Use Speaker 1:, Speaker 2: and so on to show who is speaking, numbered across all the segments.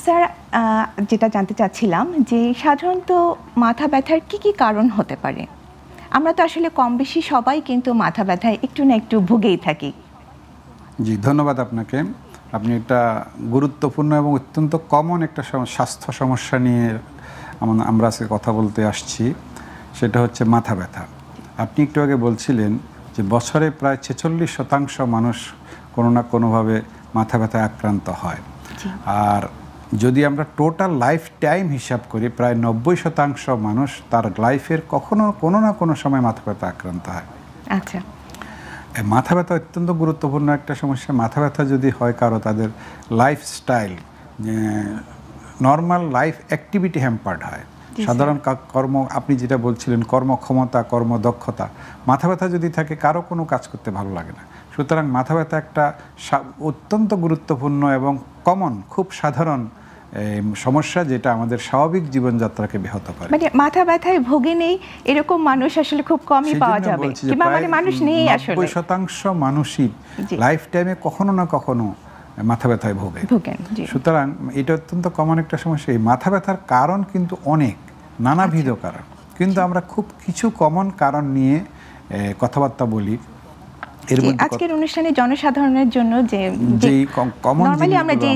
Speaker 1: Sir, যেটা জানতে চাচ্ছিলাম যে সাধারণত মাথা ব্যথার কি কারণ হতে পারে? আমরা তো আসলে কম বেশি সবাই কিন্তু মাথা ব্যথায় একটু না একটু ভুগেই থাকি।
Speaker 2: জি, ধন্যবাদ আপনাকে। আপনি একটা গুরুত্বপূর্ণ এবং অত্যন্ত কমন একটা স্বাস্থ্য সমস্যা নিয়ে আমরা আজকে কথা বলতে আসছি। সেটা হচ্ছে মাথা ব্যথা। আপনি একটু আগে বলছিলেন যে বছরে প্রায় 46% মানুষ কোনো না কোনোভাবে মাথা ব্যথায় আক্রান্ত হয়। আর যদি আমরা টোটাল লাইফ টাইম হিসাব করি, প্রায় 90% মানুষ তার লাইফের কোনো না কোনো সময় মাথা ব্যথা আক্রান্ত হয়।
Speaker 1: আচ্ছা।
Speaker 2: মাথা ব্যথা অত্যন্ত গুরুত্বপূর্ণ একটা সমস্যা। মাথা ব্যথা যদি হয় কারো, তাদের lifestyle, normal life activity hampered হয়। সাধারণ কর্ম, আপনি যেটা বলছিলেন, কর্মক্ষমতা, কর্মদক্ষতা, মাথা ব্যথা যদি থাকে কারো কোনো কাজ করতে ভালো লাগে না। সুতরাং মাথা ব্যথা একটা অত্যন্ত গুরুত্বপূর্ণ এবং কমন, খুব সাধারণ সমস্যা, যেটা আমাদের স্বাভাবিক জীবনযাত্রাকে ব্যাহত করে।
Speaker 1: মানে মাথা ব্যথায় ভোগে নেই এরকম মানুষ আসলে খুব কমই পাওয়া যাবে, কিংবা মানে মানুষ নেই আসলে।
Speaker 2: 90% মানুষই লাইফ টাইমে কখনো না কখনো মাথা ব্যথায় ভোগেন। সুতরাং এটা অত্যন্ত কমন একটা সমস্যা। এই মাথা ব্যথার কারণ কিন্তু অনেক, নানাবিধ কারণ, কিন্তু আমরা খুব কিছু কমন কারণ নিয়ে কথাবার্তা বলি।
Speaker 1: এর মধ্যে আজকের অনুষ্ঠানে জনসাধারণের জন্য যে কমন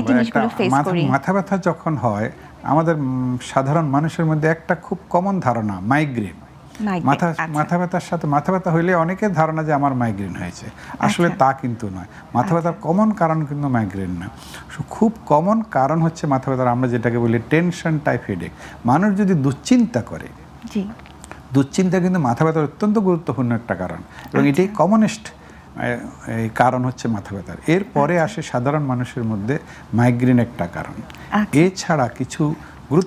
Speaker 1: জিনিসগুলো ফেস করি,
Speaker 2: মাথা ব্যথা যখন হয়, আমাদের সাধারণ মানুষের মধ্যে একটা খুব কমন ধারণা, মাইগ্রেন। মাথা ব্যথার সাথে, মাথা ব্যথা হইলে অনেকের ধারণা যে আমার মাইগ্রেন হয়েছে, আসলে তা কিন্তু নয়। মাথা ব্যথার কমন কারণ কিন্তু মাইগ্রেন না। খুব কমন কারণ হচ্ছে মাথা ব্যথার, আমরা যেটাকে বলি টেনশন টাইপ হেডেক। মানুষ যদি দুশ্চিন্তা করে, দুশ্চিন্তা কিন্তু মাথা ব্যথার অত্যন্ত গুরুত্বপূর্ণ একটা কারণ, এবং এটাই কমনেস্ট এই কারণ হচ্ছে মাথা ব্যথার। এরপরে আসে সাধারণ মানুষের মধ্যে মাইগ্রেন একটা কারণ। এছাড়া কিছু